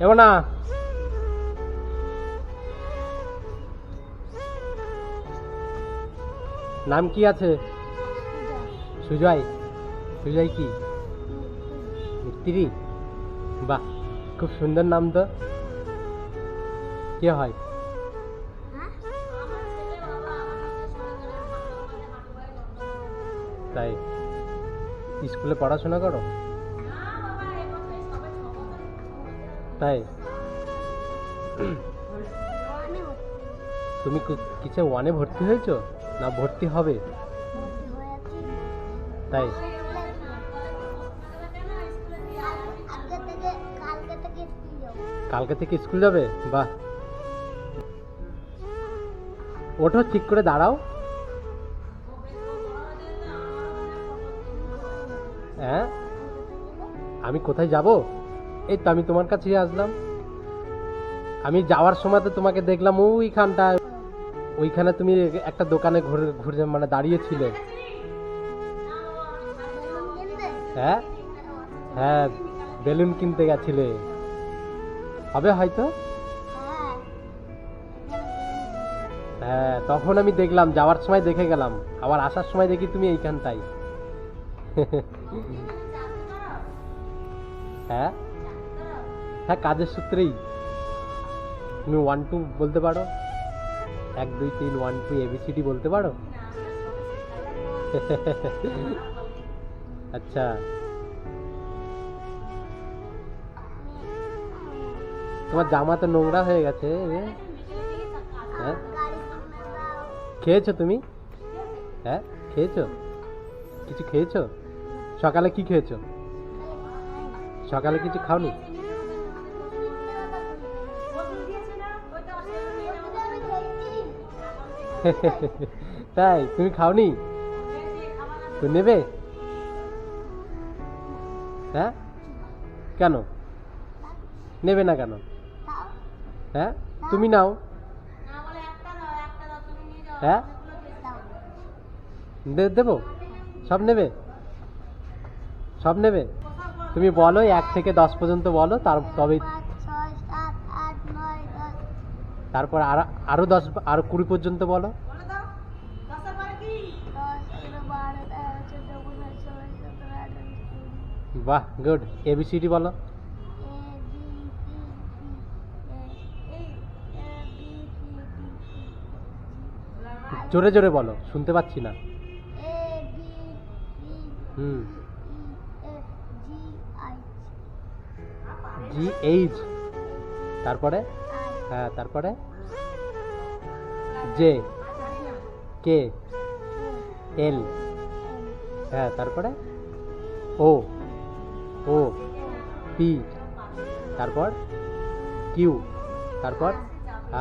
এবার না নাম কি আছে? সুজয়। সুজয় কি মিস্ত্রি? বাহ, খুব সুন্দর নাম তো। কে হয়? তাই স্কুলে পড়াশোনা করো? তাই তুমি কিসে ওয়ানে ভর্তি হয়েছো না ভর্তি হবে? তাই কালকে থেকে স্কুল যাবে? বাহ, ওঠো, ঠিক করে দাঁড়াও। হ্যাঁ, আমি কোথায় যাব? এই তো আমি তোমার কাছেই আসলাম। আমি যাওয়ার সময় তো তোমাকে দেখলাম ওইখানটায়, ওইখানে তুমি একটা দোকানে ঘুরে ঘুরে মানে দাঁড়িয়েছিলে। হ্যাঁ হ্যাঁ, বেলুন কিনতে গেছিলে হবে হয়তো। হ্যাঁ, তখন আমি দেখলাম, যাওয়ার সময় দেখে গেলাম, আবার আসার সময় দেখি তুমি এইখানটাই। হ্যাঁ হ্যাঁ, কাজের সূত্রেই। তুমি 1 2 বলতে পারো? 1 2 3 1 2 ABCD বলতে পারো? আচ্ছা, তোমার জামা তো নোংরা হয়ে গেছে। হ্যাঁ, খেয়েছো তুমি? হ্যাঁ, খেয়েছো? কিছু খেয়েছো? সকালে কি খেয়েছো? সকালে কিছু খাওনি? তাই তুমি খাওনি তো নেবে? হ্যাঁ, কেন নেবে না কেন? হ্যাঁ, তুমি নাও। হ্যাঁ, দেবো? সব নেবে? সব নেবে? তুমি বলো 1 থেকে 10 পর্যন্ত বলো, তবে তারপর আরো 10 আরো 20 পর্যন্ত বলো। বাহ, গুড। ABCD বলো। জোরে জোরে বলো, শুনতে পাচ্ছি না। হুম, GH, তারপরে? হ্যাঁ, তারপরে JKL, হ্যাঁ, তারপরে OP, তারপর Q, তারপর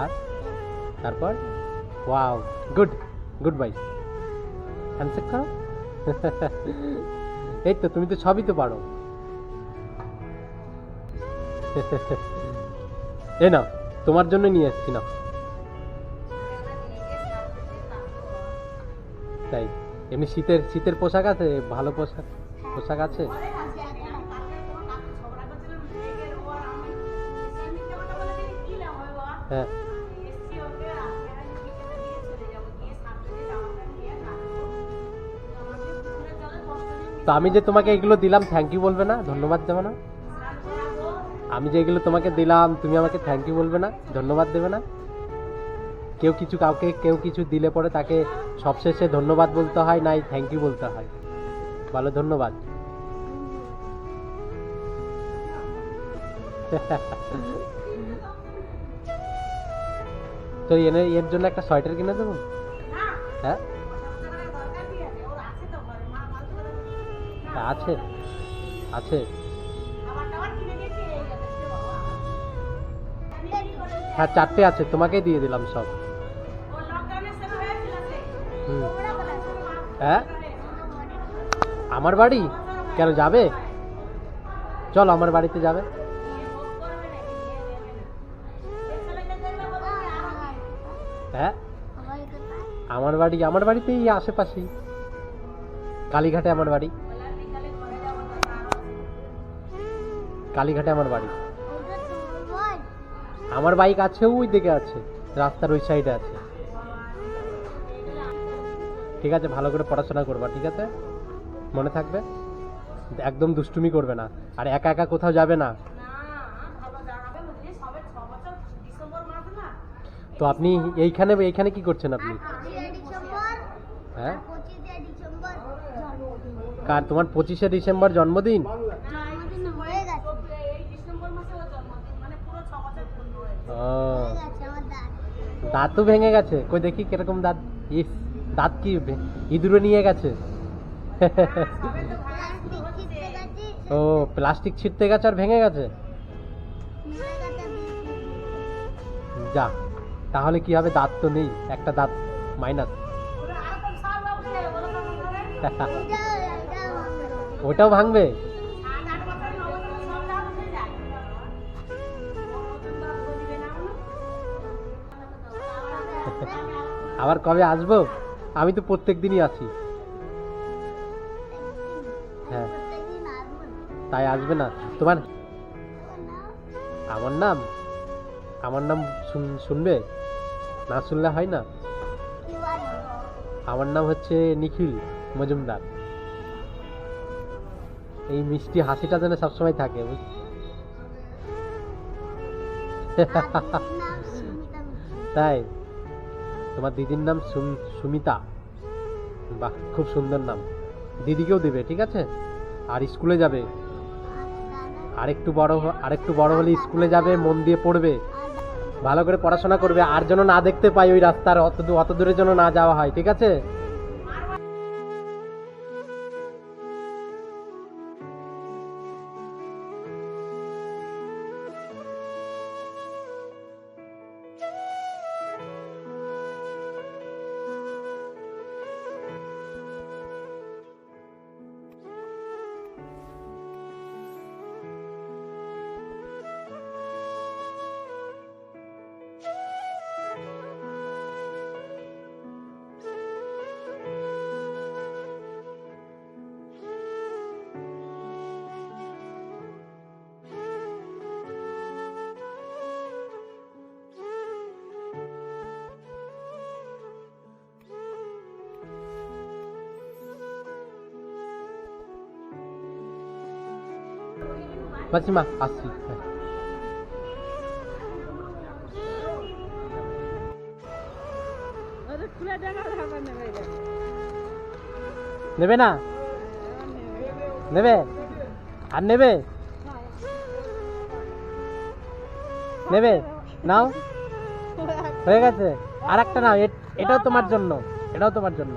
আর তারপর wow, good good bye. Handshake করো। এই তো, তুমি তো সবই তো পারো। এই নাও, তোমার জন্য নিয়ে এসেছি না। তাই এমনি শীতের শীতের পোশাক আছে? ভালো পোশাক পোশাক আছে? হ্যাঁ, তো আমি যে তোমাকে এগুলো দিলাম, থ্যাংক ইউ বলবে না? ধন্যবাদ দেবে না? আমি যে এগুলো তোমাকে দিলাম, তুমি আমাকে থ্যাংক ইউ বলবে না? ধন্যবাদ দেবে না? কেউ কিছু দিলে পরে তাকে সবশেষে ধন্যবাদ বলতে হয়, নাই থ্যাংক ইউ বলতে হয়? বলো ধন্যবাদ। তো এর জন্য একটা সোয়েটার কিনে দেবো? হ্যাঁ, আছে আছে। হ্যাঁ, 4টে আছে, তোমাকেই দিয়ে দিলাম সব। হুম, হ্যাঁ, আমার বাড়ি কেন যাবে? চলো, আমার বাড়িতে যাবে। হ্যাঁ, আমার বাড়িতেই আশেপাশেই, কালীঘাটে আমার বাড়ি। কালীঘাটে আমার বাড়ি। আমার বাইক আছে ওই দিকে আছে, রাস্তার ওই সাইডে আছে। ঠিক আছে, ভালো করে পড়াশোনা করবা, ঠিক আছে? মনে থাকবে, একদম দুষ্টুমি করবে না, আর একা একা কোথাও যাবে না। তো আপনি এইখানে এইখানে কি করছেন আপনি? হ্যাঁ, কার তোমার 25শে ডিসেম্বর জন্মদিন? ও, দাঁতও ভেঙে গেছে? কই দেখি কিরকম দাঁত। ইস, দাঁত কি ইঁদুরে নিয়ে গেছে? ও, প্লাস্টিক ছিটতে গেছে আর ভেঙে গেছে। যা, তাহলে কি হবে? দাঁত তো নেই, একটা দাঁত মাইনাস। ওটাও ভাঙবে? আবার কবে আসবো? আমি তো প্রত্যেক দিনই আসি। হ্যাঁ, তাই আসবে না তোমার? আমার নাম, আমার নাম শুনবে না? শুনলে হয় না? আমার নাম হচ্ছে নিখিল মজুমদার। এই মিষ্টি হাসিটা যেন সবসময় থাকে। তাই? তোমার দিদির নাম সুমিতা? বাহ, খুব সুন্দর নাম। দিদিকেও দেবে, ঠিক আছে? আর স্কুলে যাবে, আরেকটু বড় হলে স্কুলে যাবে, মন দিয়ে পড়বে, ভালো করে পড়াশোনা করবে, আর যেন না দেখতে পাই ওই রাস্তার, অত দূরে যেন না যাওয়া হয়, ঠিক আছে? মাসিমা, আসছি। নেবে না? নেবে? আর নেবে? নেবে? নাও, হয়ে গেছে। আর একটা নাও, এটাও তোমার জন্য, এটাও তোমার জন্য।